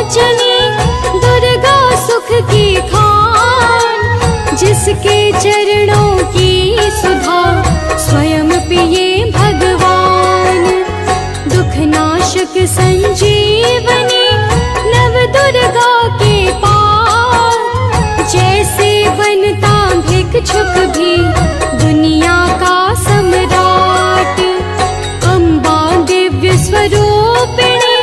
विमोचनी दुर्गा सुख की खान, जिसके चरणों की सुधा स्वयं पिए भगवान। दुख नाशक संजीवनी नव दुर्गा के पार, जैसे बनता भिक्षुक भी दुनिया का सम्राट। अम्बा दिव्य स्वरूपिणी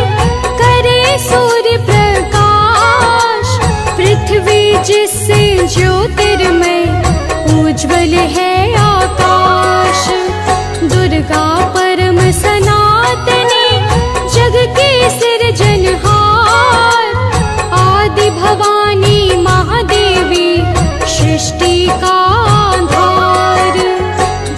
करे सूर्य प्रकाश, पृथ्वी जिससे ज्योतिर्मय उज्ज्वल है आकाश। दुर्गा परम सनातनी जग के सिरजनहार, आदि भवानी महादेवी सृष्टि का आधार।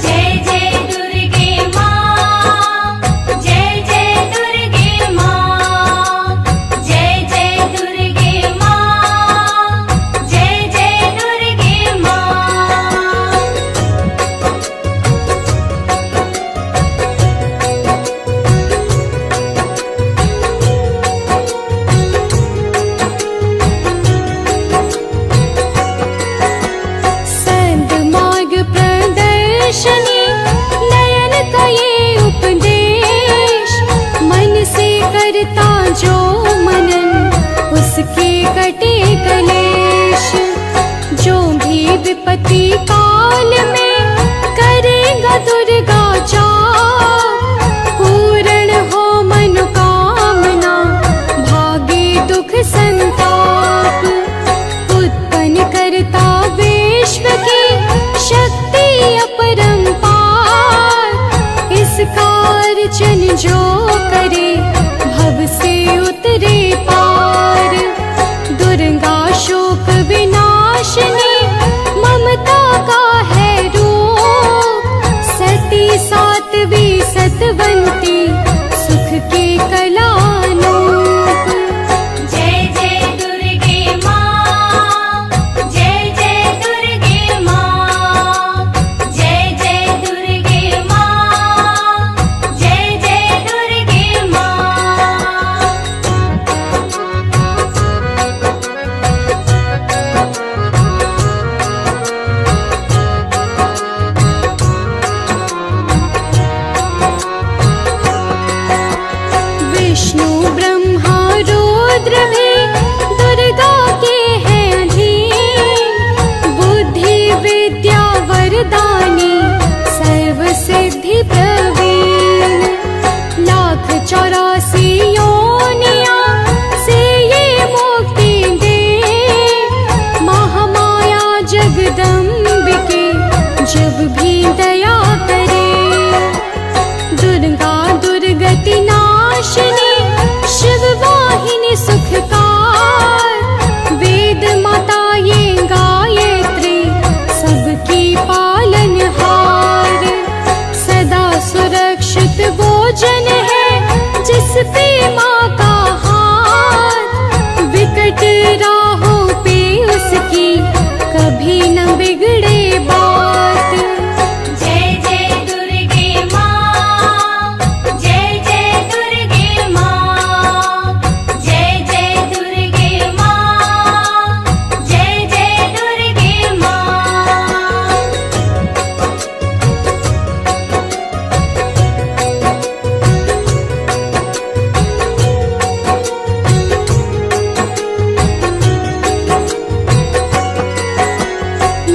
जय जय दुर्गे माँ, जय जय दुर्गे माँ, जय जय दुर्गे माँ, जय जय दुर्गे माँ। सद्मार्ग प्रदर्शनी नयन का ये उपदेश, मन से करता जो मनन उसके कटे कलेश। जो भी विपत्ति काल में करेगा दुर्गा जाप, पूर्ण हो मनोकामना भागे दुख संताप। उत्पन्न करता विश्व की शक्ति अपरंपार, इसका अर्चन जो करे भव से उतरे पार। दुर्गा शोक विनाशिनी ममता का है रूप, सती सात्वी सतवंती सुख के कलानूप। जय जय दुर्गे माँ, जय जय दुर्गे माँ, जय जय दुर्गे माँ, जय जय दुर्गे माँ। विष्णु ब्रह्मा रुद्र भी दुर्गा के हैं अधीन, बुद्धि विद्या वरदानी सर्व सिद्धि प्रवीण। 1,84 योनियां से ये मुक्ति दे, महामाया जगदम्बिके जब भी दया करे। दुर्गा दुर्गति नाशिनी शिव वाहिनी सुखकार, वेद माता ये गायत्री सबकी पालनहार। सदा सुरक्षित भोजन है जिस पे माँ का हाथ, विकट राहों पे उसकी कभी न बिगड़े बात। जय जय दुर्गे माँ, जय जय दुर्गे माँ, जय जय दुर्गे माँ, जय जय दुर्गे माँ।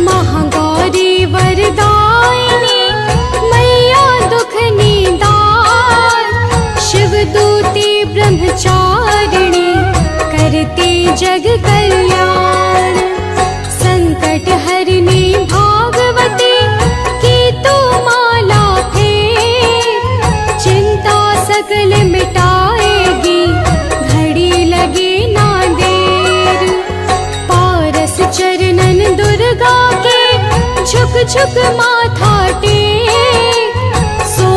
महागौरी वरदायिनी मैया दुख निदान, शिवदूती ब्रह्मचारिणी करती जग कल्याण। संकट हरिणी भागवती की तू माला फेर, चिंता सकल मिटाएगी घड़ी लगे ना देर। पारस चरणन दुर्गा के झुक झुक माथा टेक, सो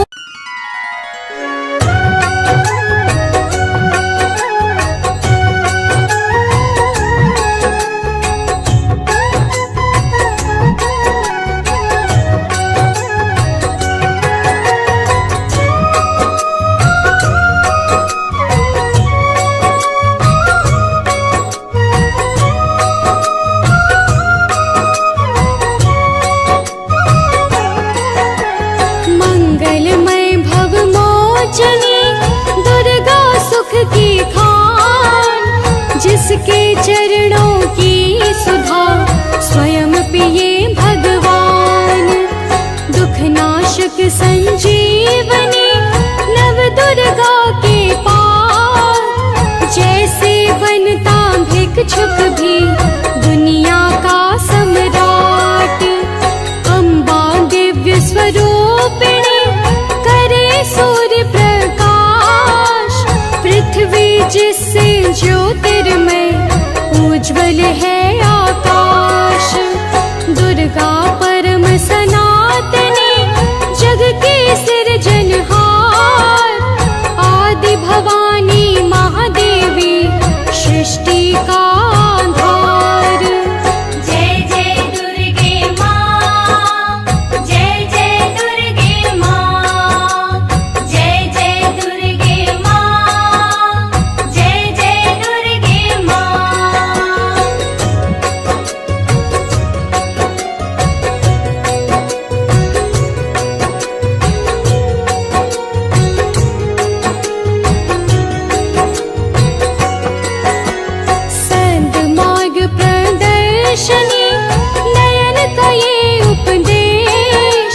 जिससे ज्योतिर्मय उज्ज्वल है आकाश। दुर्गा परम सनातनी जग के सिरजनहार, आदि भवानी महादेवी सृष्टि का आधार। जय जय दुर्गे माँ, जय जय दुर्गे माँ, जय जय दुर्गे माँ, जय जय दुर्गे माँ। संत मार्ग प्रदर्शनी नयन का ये उपदेश,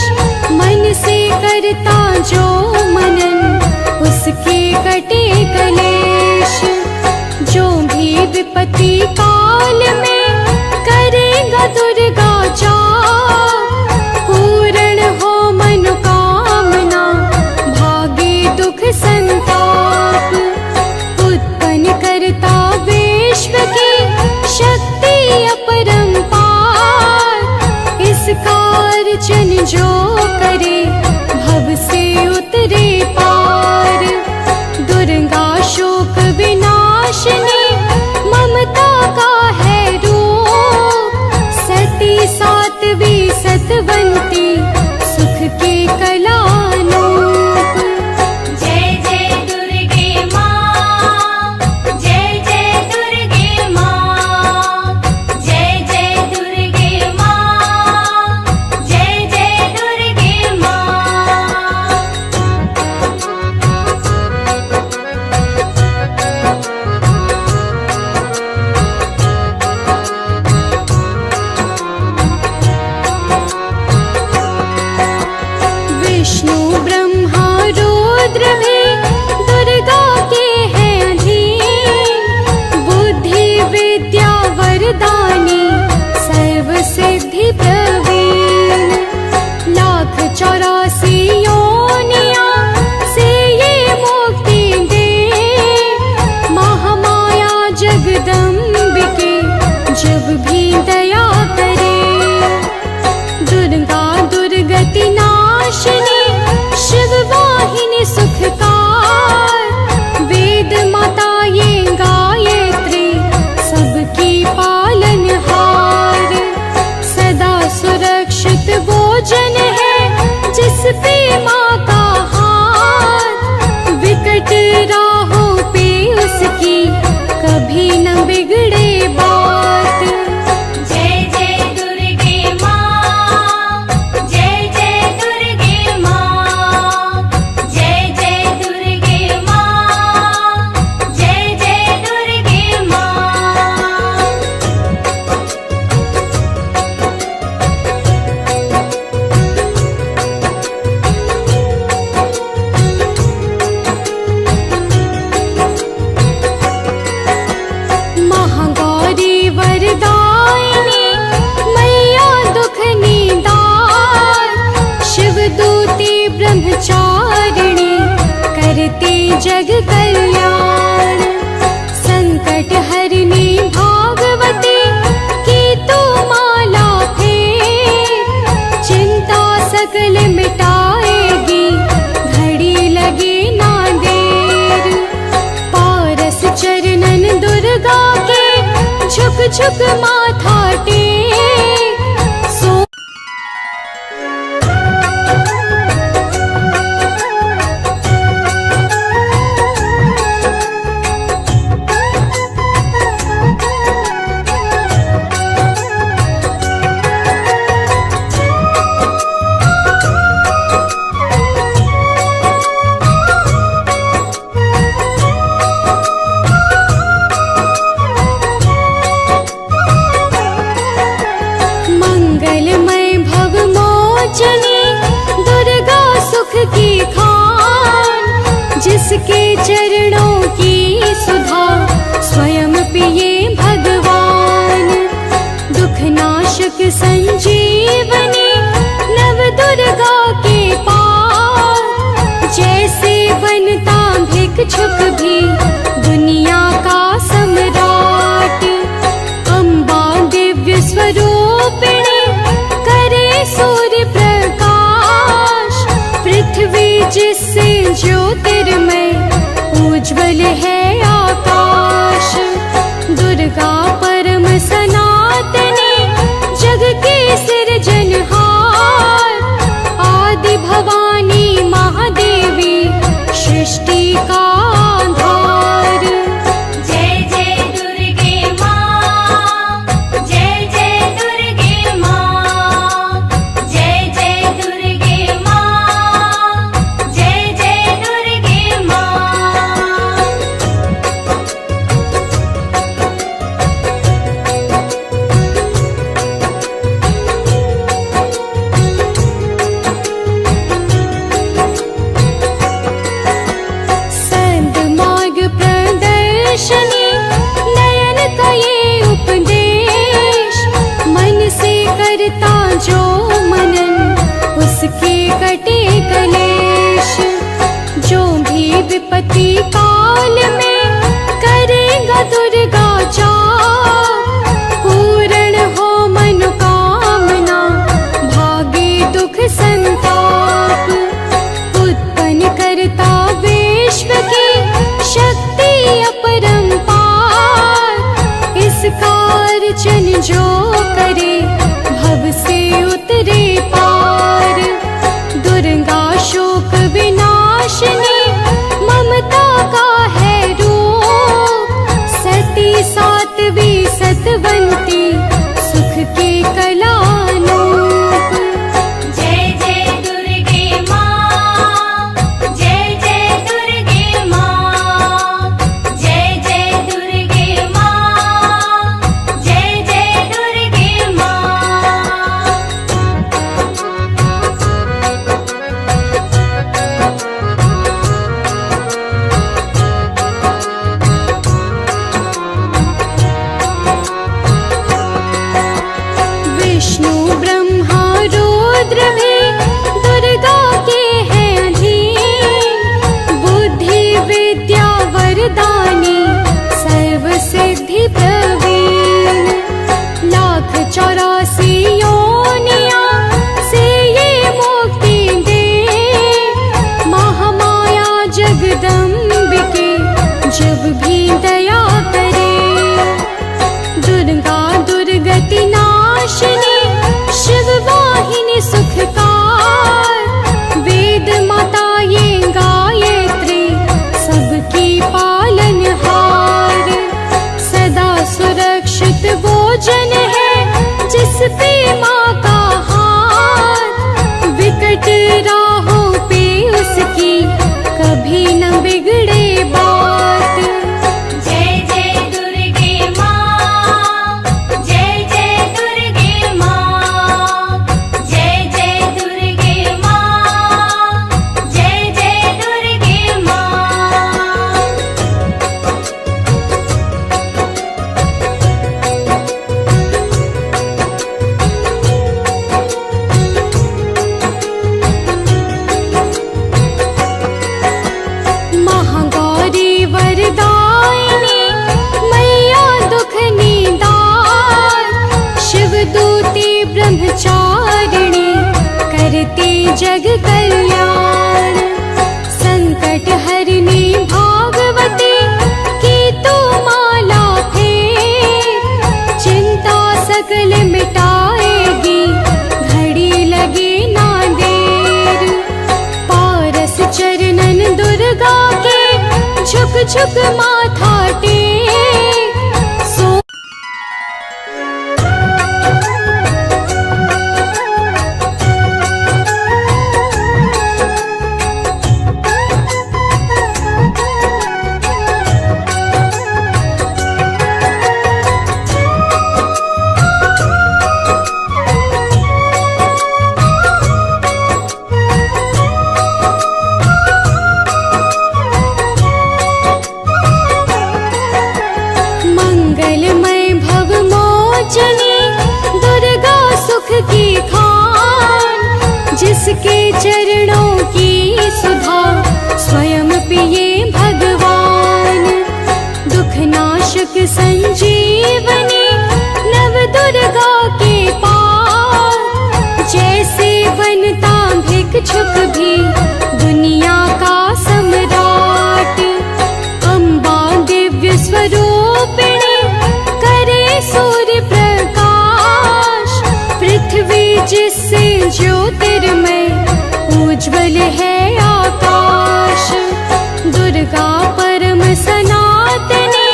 मन से करता जो मनन उसके कटे कलेश। जो भी विपत्ति काल में करेगा दुर्गा जाप, पूर्ण हो मनोकामना भागे दुख संताप। उत्पन्न करता विश्व की शक्ति अपरंपार, इसका अर्चन जो करे भव से उतरे पार। दुर्गा शोक विनाशिनी ममता का है रूप, सती सात्वी सतवंती सुख के कलानूप। जय जय दुर्गे माँ, जय जय दुर्गे माँ, जय जय दुर्गे माँ, जय जय दुर्गे माँ। विष्णु ब्रह्मा रुद्र भी दुर्गा के हैं अधीन, बुद्धि विद्या वरदानी सर्व सिद्धि प्रवीण। 1,84 योनियां से ये मुक्ति दे, महामाया जगदम्बिके जब भी दया करे। दुर्गा दुर्गति नाशिनी शिव वाहिनी सुखकार, वेद माता ये गायत्री सबकी पालनहार। सदा सुरक्षित वो जन है जिस पे माँ का हाथ, विकट राहों पे उसकी कभी न बिगड़े बात। जय जय दुर्गे माँ, जय जय दुर्गे माँ, जय जय दुर्गे माँ, जय जय दुर्गे माँ। महागौरी वरदायिनी मैया दुख निदान, शिवदूती ब्रह्मचारिणी करती जग कल्याण। संकट हरिणी भागवती की तू माला फेर, चिंता सकल मिटाएगी घड़ी लगे ना देर। पारस चरणन दुर्गा के झुक झुक माथा टेक, सो दुर्गा परम सनातनी जग के सिरजनहार, आदि भवानी महादेवी सृष्टि का आधार। जय जय दुर्गे माँ, जय जय दुर्गे माँ, जय जय दुर्गे माँ, जय जय दुर्गे माँ। सद्मार्ग प्रदर्शनी नयन का ये उपदेश, मन से करता जो मनन उसके कटे कलेश। जो भी विपत्ति काल में करेगा दुर्गा जाप, पूर्ण हो मनोकामना भागे दुख संताप। उत्पन्न करता विश्व की शक्ति अपरंपार, इसका अर्चन जो करे भव से उतरे पार। दुर्गा शोक विनाशिनी ममता का है रूप, सती सात्वी सतवंती सुख के कलानूप। जय जय दुर्गे माँ, जय जय दुर्गे माँ, जय जय दुर्गे माँ, जय जय दुर्गे माँ। विष्णु ब्रह्मा रुद्र भी दुर्गा के हैं अधीन, बुद्धि विद्या वरदानी सर्व सिद्धि प्रवीण। 1,84 योनियां से ये मुक्ति दे, महामाया जगदम्बिके जब भी दया करे। दुर्गा दुर्गति नाशिनी शिव वाहिनी सुखकार, वेद माता ये गायत्री सबकी पालनहार। सदा सुरक्षित वो जन है जिस पे माँ का हाथ, विकट राहों पे उसकी कभी न बिगड़े बात। जय जय दुर्गे माँ, जय जय दुर्गे माँ, जय जय दुर्गे माँ, जय जय दुर्गे माँ। महागौरी वरदायिनी मैया दुख निदान, शिवदूती ब्रह्मचारिणी करती जग कल्याण। संकट हरिणी भागवती की तू माला फेर, चिंता सकल मिटाएगी घड़ी लगे ना देर। पारस चरणन दुर्गा के झुक झुक माथा टेक, सो मंगलमय भव मोचनी दुर्गा सुख की खान, जिसके चरणों की सुधा स्वयं पिए भगवान। दुख नाशक संजीवनी नव दुर्गा के पास, जैसे बनता भिक्षुक भी दुनिया का सम्राट। अम्बा दिव्य स्वरूपिणी ज्योतिर्मय उज्ज्वल है आकाश। दुर्गा परम सनातनी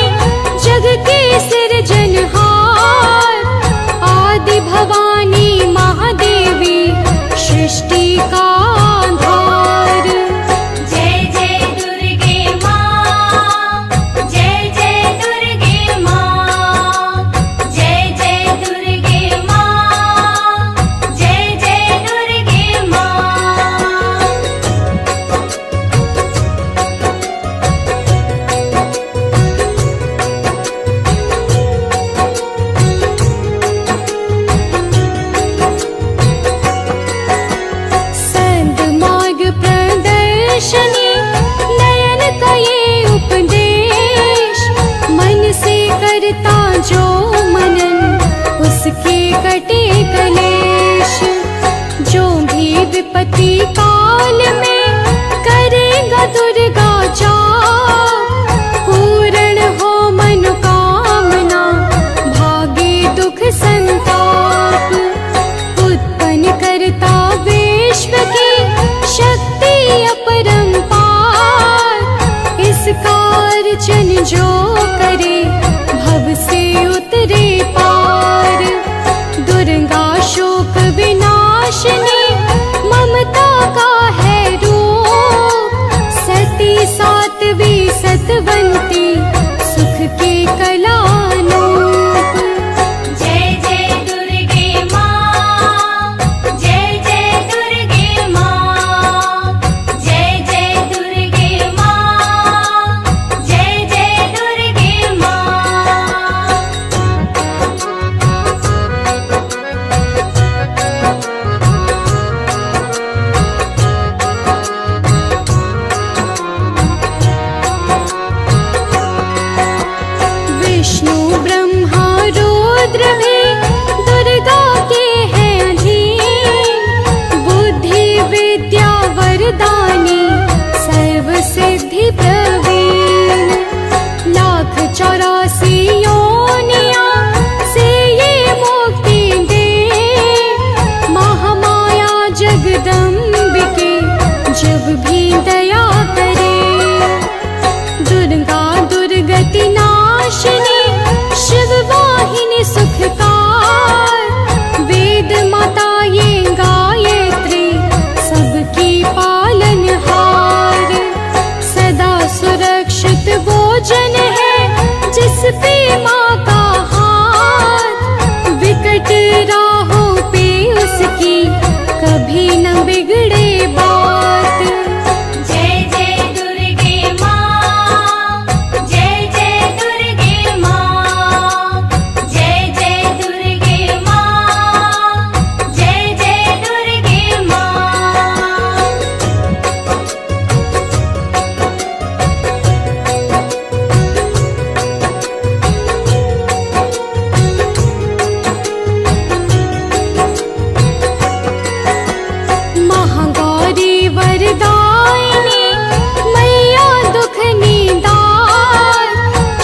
जग के सिरजनहार। आदि भवानी महादेवी सृष्टि का आधार। जय जय दुर्गे माँ, जय जय दुर्गे माँ, जय जय दुर्गे माँ, जय जय दुर्गे माँ। संत मार्ग प्रदर्शनी नयन का ये उपदेश। मन से करता जो मनन उसके कटे कलेश। जो भी विपत्ति काल में करेगा दुर्गा जाप। पूर्ण हो मनोकामना भागे दुख संताप। उत्पन्न करता विश्व की शक्ति अपरंपार। इसका अर्चन जो करे भव से उतरे पार। दुर्गा शोक विनाशिनी ममता का है रूप। सती सात्वी सतवंती सुख के कलानूप। जय जय दुर्गे माँ, जय जय दुर्गे माँ, जय जय दुर्गे माँ, जय जय दुर्गे माँ। विष्णु ब्रह्मा रुद्र भी दुर्गा के हैं अधीन। बुद्धि विद्या वरदानी सर्व सिद्धि प्रवीण। 1,84 योनियां से ये मुक्ति दे। महामाया जगदम्बिके जब भी दया करे। दुर्गा दुर्गति नाशिनी शिव वाहिनी सुखकार। वेद माता ये गायत्री सबकी पालनहार। सदा सुरक्षित वो जन है जिस पे माँ का हाथ। विकट राहों पे उसकी कभी न बिगड़े बात। जय जय दुर्गे माँ, जय जय दुर्गे माँ, जय जय दुर्गे माँ, जय जय दुर्गे माँ। महागौरी वरदायिनी मैया दुख निदान।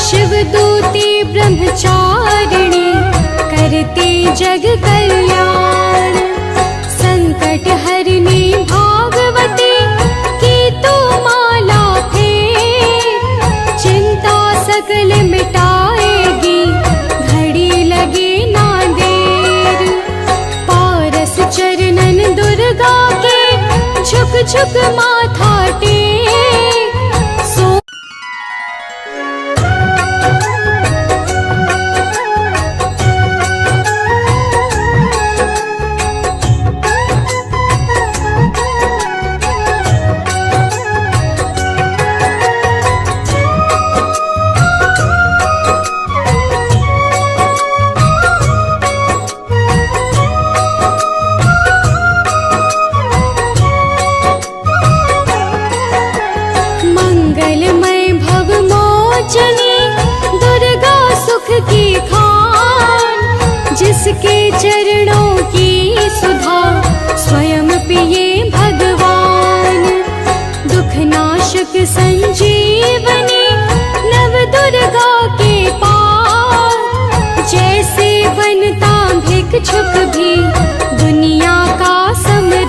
शिवदूती ब्रह्मचारिणी करती जग कल्याण। संकट हरिणी भागवती की तू माला फेर। चिंता सकल मिटाएगी घड़ी लगे ना देर। पारस चरणन दुर्गा के झुक झुक माथा टेक। सो जिसके चरणों की सुधा स्वयं पिए भगवान। दुख नाशक संजीवनी नव दुर्गा के पार। जैसे बनता भिक्षुक भी दुनिया का समर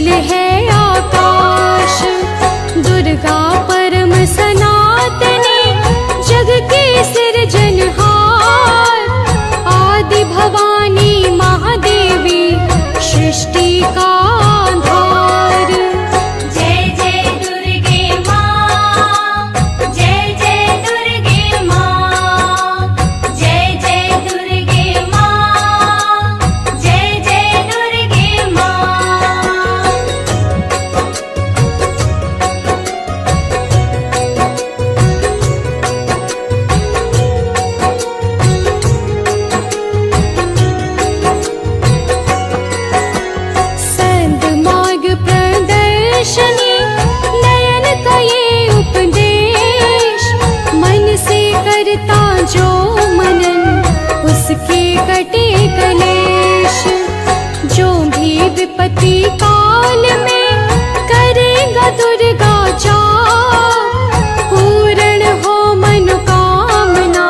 उज्जवल है आकाश। दुर्गा परम सनातनी जग के सिरजनहार। आदि भवानी महादेवी सृष्टि का आधार। जय जय दुर्गे माँ, जय जय दुर्गे माँ, जय जय दुर्गे माँ, जय जय दुर्गे माँ। सद्मार्ग प्रदर्शनी नयन का ये उपदेश। मन से करता जो मनन उसके कटे कलेश। जो भी विपत्ति काल में करेगा दुर्गा जाप। पूर्ण हो मनोकामना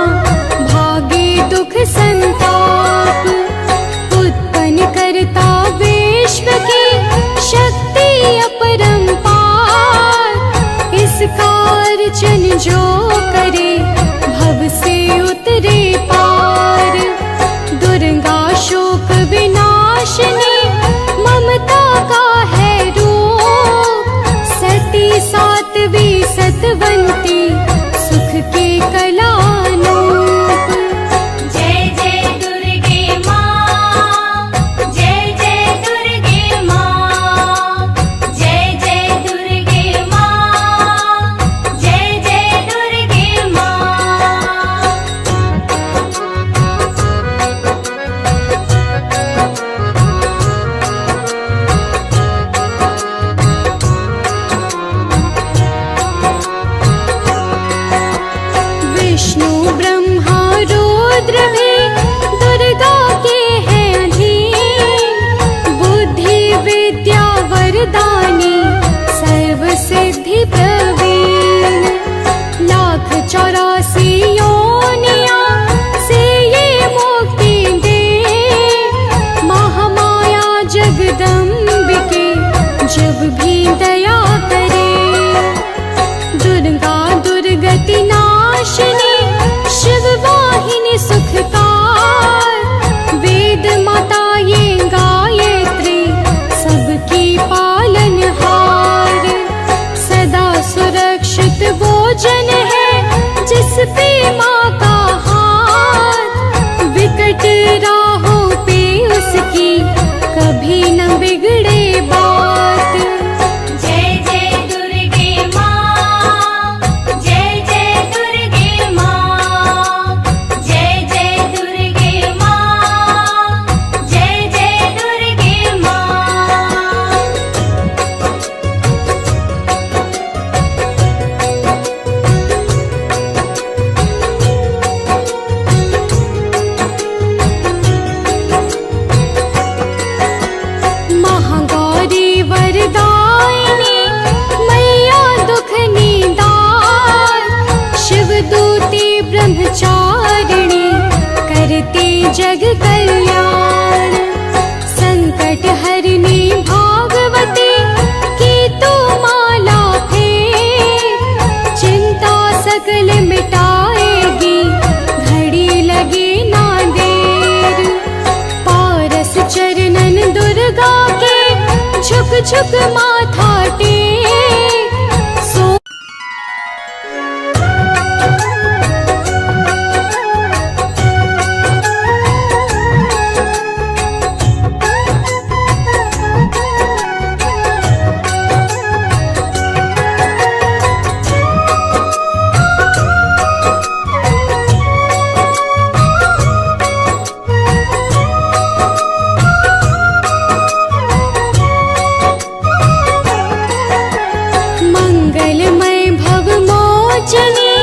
भागे दुख संताप। उत्पन्न करता विश्व की शक्ति अपरंपार। इसका अर्चन जो करे भव से उतरे पार। दुर्गा शोक विनाशिनी ममता का है रूप। सती सात्वी सतवंती सुख के कलानूप। जय जय दुर्गे माँ, जय जय दुर्गे माँ, जय जय दुर्गे माँ, जय जय दुर्गे माँ। विष्णु ब्रह्मा रुद्र भी दुर्गा के हैं अधीन। बुद्धि विद्या वरदानी सर्व सिद्धि प्रवीण। 1,84 योनियां से ये मुक्ति दे। महामाया जगदम्बिके जब भी दया करे। दुर्गा दुर्गति नाशिनी शिव वाहिनी सुखकार। वेद माता ये गायत्री सबकी पालनहार। सदा सुरक्षित भोजन है जिस पे माँ का हाथ। विकट राहों पे उसकी कभी न बिगड़े बात। जय जय दुर्गे माँ, जय जय दुर्गे माँ, जय जय दुर्गे माँ, जय जय दुर्गे माँ। महागौरी वरदायिनी मैया दुख निदान। शिवदूती ब्रह्मचारिणी करती जग कल्याण। संकट हरिणी भागवती की तू माला फेर। चिंता सकल मिटाएगी घड़ी लगे ना देर। पारस चरणन दुर्गा के झुक झुक माथा टेक। सो मंगलमय भव मोचनी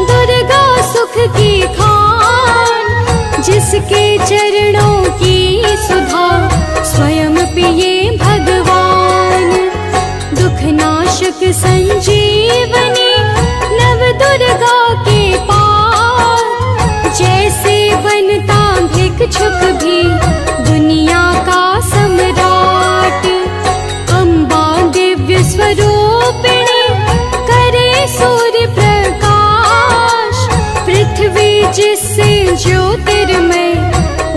दुर्गा सुख की खान। जिसके चरणों की सुधा स्वयं पिए भगवान। दुख नाशक संजीवनी नव दुर्गा के पास। जैसे बनता भिक्षुक भी दुनिया का सम्राट। ज्योतिर्मय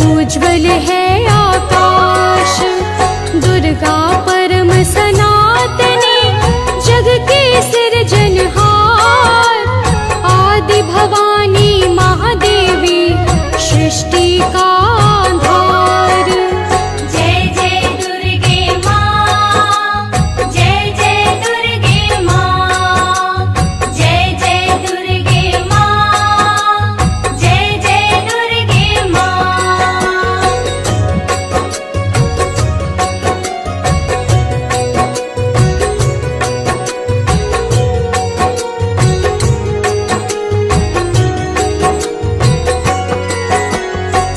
उज्ज्वल है आकाश। दुर्गा परम सनातनी जग के सिरजनहार। आदि भवानी महादेवी सृष्टि का आधार। जय जय दुर्गे माँ, जय जय दुर्गे माँ, जय जय दुर्गे माँ, जय जय दुर्गे माँ।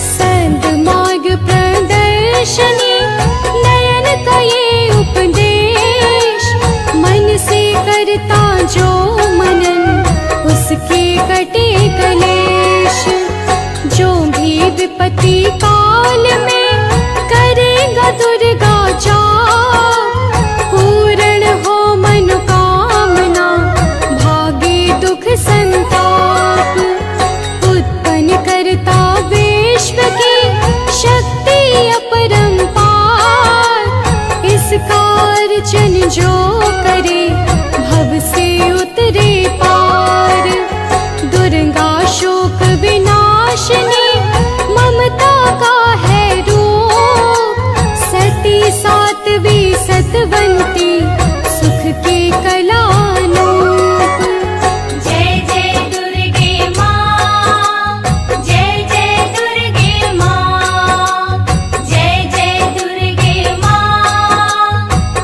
सद्मार्ग प्रदर्शनी नयन का ये उपदेश। मन से करता जो मनन उसके कटे कलेश। जो भी विपत्ति काल में करेगा दुर्गा जाप। पूर्ण हो मनोकामना भागे दुख संताप। उत्पन्न करता विश्व की शक्ति अपरंपार। इसका अर्चन जो करे भव से उतरे पार। दुर्गा शोक विनाशिनी ममता का है रूप। सती सात्वी सतवंती सुख के कलानूप। जय जय दुर्गे माँ, जय जय दुर्गे माँ, जय जय दुर्गे माँ,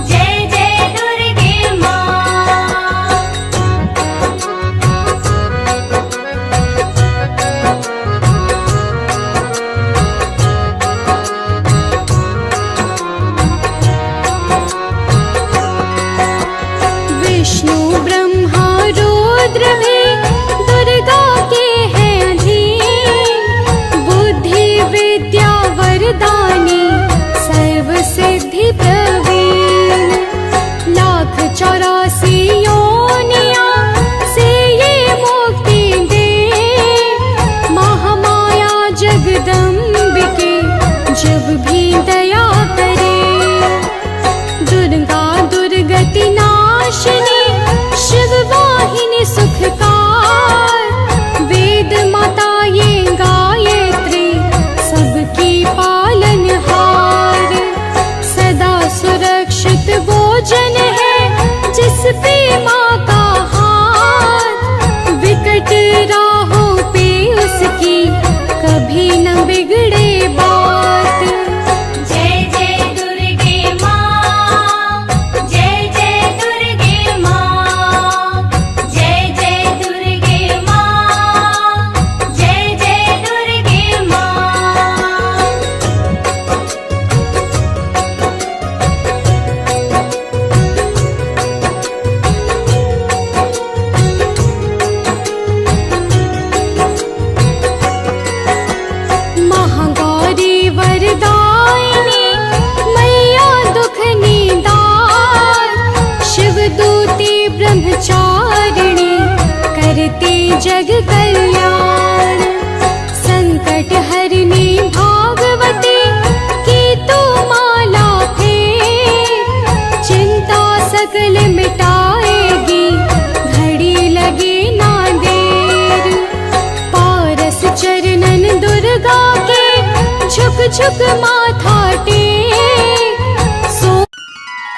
जय जय दुर्गे माँ। विष्णु ब्रह्मा रुद्र भी दुर्गा के हैं अधीन। बुद्धि विद्या वरदानी सर्व सिद्धि प्रवीण। 1,84 योनियां से ये मुक्ति दे। महामाया जगदम्बिके जब भी दया करे। दुर्गा दुर्गति नाशिनी शिव वाहिनी सुखकार। वेद माता ये गायत्री सबकी पालनहार। सदा सुरक्षित वो जन है जिस पे माँ का हाथ। विकट राहों पे उसकी कभी न बिगड़े बात। जय जय दुर्गे माँ, जय जय दुर्गे माँ, जय जय दुर्गे माँ, जय जय दुर्गे माँ। महागौरी वरदायिनी मैया दुख निदान। शिवदूती ब्रह्मचारिणी करती जग कल्याण। संकट हरिणी भागवती की तू माला फेर। चिंता सकल मिटाएगी घड़ी लगे ना देर। पारस चरणन दुर्गा के झुक झुक माथा टेक।